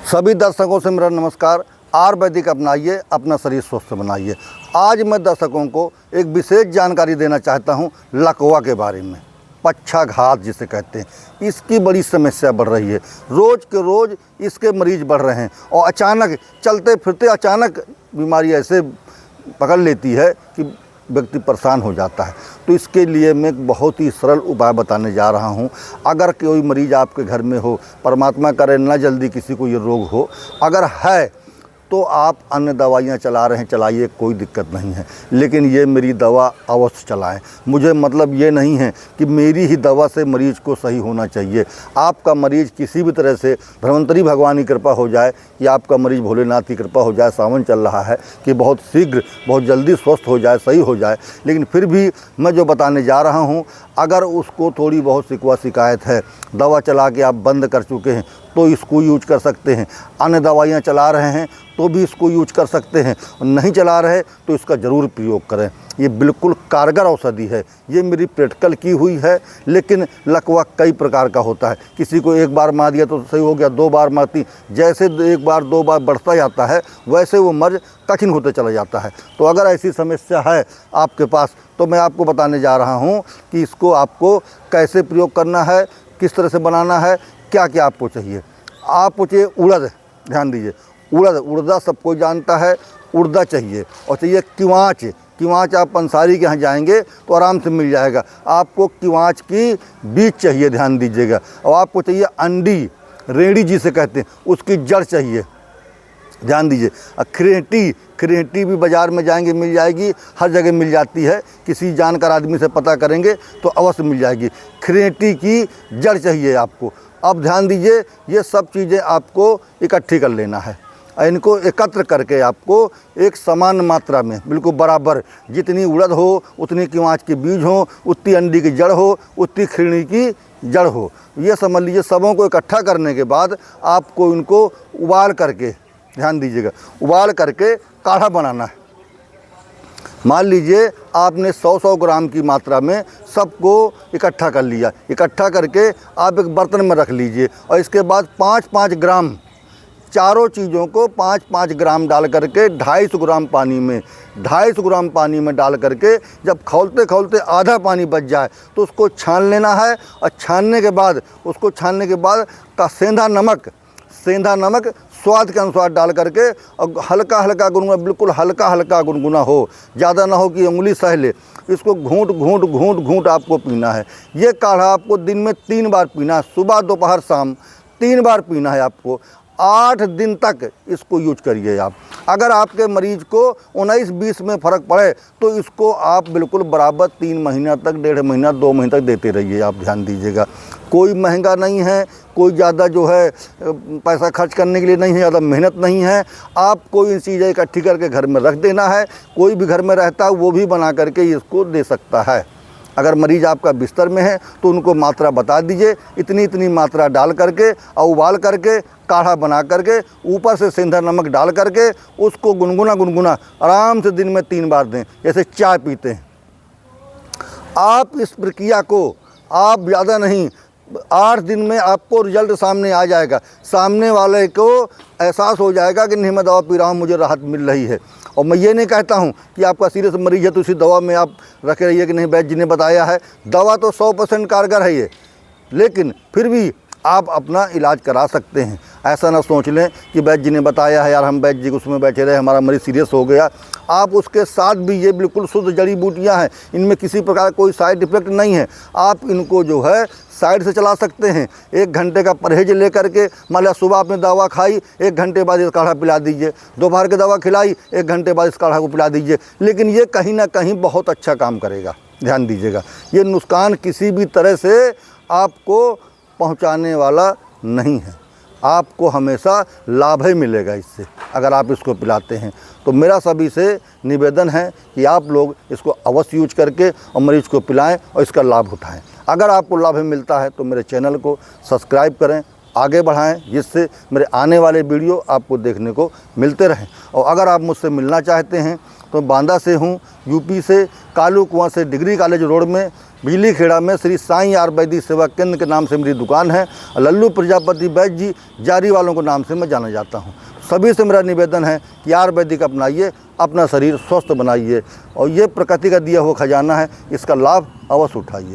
सभी दर्शकों से मेरा नमस्कार। आयुर्वेदिक अपनाइए, अपना शरीर स्वस्थ बनाइए। आज मैं दर्शकों को एक विशेष जानकारी देना चाहता हूं लकवा के बारे में। पक्षाघात जिसे कहते हैं, इसकी बड़ी समस्या बढ़ रही है। रोज़ के रोज़ इसके मरीज बढ़ रहे हैं और अचानक चलते फिरते अचानक बीमारी ऐसे पकड़ लेती है कि व्यक्ति परेशान हो जाता है। तो इसके लिए मैं एक बहुत ही सरल उपाय बताने जा रहा हूं। अगर कोई मरीज़ आपके घर में हो, परमात्मा करे ना जल्दी किसी को ये रोग हो, अगर है तो आप अन्य दवाइयाँ चला रहे हैं, चलाइए, कोई दिक्कत नहीं है, लेकिन ये मेरी दवा अवश्य चलाएं। मुझे मतलब ये नहीं है कि मेरी ही दवा से मरीज़ को सही होना चाहिए। आपका मरीज़ किसी भी तरह से धन्वंतरी भगवान की कृपा हो जाए या आपका मरीज़ भोलेनाथ की कृपा हो जाए, सावन चल रहा है, कि बहुत शीघ्र बहुत जल्दी स्वस्थ हो जाए, सही हो जाए। लेकिन फिर भी मैं जो बताने जा रहा हूँ, अगर उसको थोड़ी बहुत शिकवा शिकायत है, दवा चला के आप बंद कर चुके हैं तो इसको यूज कर सकते हैं। अन्य दवाइयाँ चला रहे हैं तो भी इसको यूज कर सकते हैं, और नहीं चला रहे तो इसका ज़रूर प्रयोग करें। ये बिल्कुल कारगर औषधि है। ये मेरी प्रैक्टिकल की हुई है। लेकिन लकवा कई प्रकार का होता है। किसी को एक बार मार दिया तो सही हो गया, 2 बार मारती, जैसे एक बार 2 बार बढ़ता जाता है वैसे वो मर्ज कठिन होते चला जाता है। तो अगर ऐसी समस्या है आपके पास तो मैं आपको बताने जा रहा हूँ कि इसको आपको कैसे प्रयोग करना है, किस तरह से बनाना है, क्या क्या आपको चाहिए। आपको चाहिए उड़द, ध्यान दीजिए, उड़दा सब कोई जानता है, उड़दा चाहिए। और चाहिए किवाच आप पंसारी के यहाँ जाएंगे तो आराम से मिल जाएगा। आपको किवाच की बीज चाहिए, ध्यान दीजिएगा। और आपको चाहिए अंडी, रेड़ी जिसे कहते हैं, उसकी जड़ चाहिए, ध्यान दीजिए। खरेटी भी बाज़ार में जाएंगे मिल जाएगी, हर जगह मिल जाती है। किसी जानकार आदमी से पता करेंगे तो अवश्य मिल जाएगी। खरेटी की जड़ चाहिए आपको। अब ध्यान दीजिए, ये सब चीज़ें आपको इकट्ठी कर लेना है। इनको एकत्र करके आपको एक समान मात्रा में बिल्कुल बराबर, जितनी उड़द हो उतनी किवाच के बीज हो, उतनी अंडी की जड़ हो, उतनी खिरनी की जड़ हो, ये समझ लीजिए। सबों को इकट्ठा करने के बाद आपको इनको उबाल करके, ध्यान दीजिएगा, उबाल करके काढ़ा बनाना है। मान लीजिए आपने 100 ग्राम की मात्रा में सबको इकट्ठा कर लिया। इकट्ठा करके आप एक बर्तन में रख लीजिए और इसके बाद 5-5 ग्राम, चारों चीज़ों को 5-5 ग्राम डाल करके 250 ग्राम पानी में, 250 ग्राम पानी में डाल करके जब खौलते खौलते आधा पानी बच जाए तो उसको छान लेना है। और छानने के बाद का सेंधा नमक स्वाद के अनुसार डाल करके और हल्का हल्का गुनगुना, बिल्कुल हल्का हल्का गुनगुना हो, ज़्यादा ना हो कि उंगली सह ले। इसको घूंट आपको पीना है। ये काढ़ा आपको दिन में 3 बार पीना है, सुबह दोपहर शाम 3 बार पीना है आपको। 8 दिन तक इसको यूज करिए आप। अगर आपके मरीज को 19-20 में फ़र्क पड़े तो इसको आप बिल्कुल बराबर 3 महीना तक, 1.5 महीना, 2 महीने तक देते रहिए आप, ध्यान दीजिएगा। कोई महंगा नहीं है, कोई ज़्यादा जो है पैसा खर्च करने के लिए नहीं है, ज़्यादा मेहनत नहीं है। आपको इन चीज़ें इकट्ठी करके घर में रख देना है। कोई भी घर में रहता है वो भी बना करके इसको दे सकता है। अगर मरीज़ आपका बिस्तर में है तो उनको मात्रा बता दीजिए, इतनी मात्रा डाल करके और उबाल करके काढ़ा बना करके ऊपर से सेंधा नमक डाल करके उसको गुनगुना आराम से दिन में 3 बार दें, जैसे चाय पीते हैं। आप इस प्रक्रिया को आप ज़्यादा नहीं, 8 दिन में आपको रिजल्ट सामने आ जाएगा। सामने वाले को एहसास हो जाएगा कि नहीं, मैं दवा पी रहा हूँ, मुझे राहत मिल रही है। और मैं ये नहीं कहता हूँ कि आपका सीरियस मरीज है तो इसी दवा में आप रखे रहिए कि नहीं, वैद्य जी ने बताया है। दवा तो 100% कारगर है ये, लेकिन फिर भी आप अपना इलाज करा सकते हैं। ऐसा ना सोच लें कि वैद्य जी ने बताया है, यार हम वैद्य जी उसमें बैठे रहे, हमारा मरीज़ सीरियस हो गया। आप उसके साथ भी, ये बिल्कुल शुद्ध जड़ी बूटियाँ हैं, इनमें किसी प्रकार कोई साइड इफ़ेक्ट नहीं है। आप इनको जो है साइड से चला सकते हैं। 1 घंटे का परहेज लेकर के, मान लिया सुबह आपने दवा खाई, 1 घंटे बाद इस काढ़ा पिला दीजिए। दोपहर की दवा खिलाई, 1 घंटे बाद इस काढ़ा को पिला दीजिए। लेकिन ये कहीं ना कहीं बहुत अच्छा काम करेगा, ध्यान दीजिएगा। ये नुकसान किसी भी तरह से आपको पहुंचाने वाला नहीं है। आपको हमेशा लाभ ही मिलेगा इससे, अगर आप इसको पिलाते हैं। तो मेरा सभी से निवेदन है कि आप लोग इसको अवश्य यूज करके और मरीज को पिलाएं और इसका लाभ उठाएं। अगर आपको लाभ मिलता है तो मेरे चैनल को सब्सक्राइब करें, आगे बढ़ाएं, जिससे मेरे आने वाले वीडियो आपको देखने को मिलते रहें। और अगर आप मुझसे मिलना चाहते हैं तो बांदा से हूँ, यूपी से, कालू कुआं से डिग्री कॉलेज रोड में बिजली खेड़ा में श्री साईं आयुर्वेदिक सेवा केंद्र के नाम से मेरी दुकान है। लल्लू प्रजापति वैद्य जी जारी वालों के नाम से मैं जाना जाता हूँ। सभी से मेरा निवेदन है कि आयुर्वेदिक अपनाइए, अपना शरीर स्वस्थ बनाइए और ये प्रकृति का दिया हुआ खजाना है, इसका लाभ अवश्य उठाइए।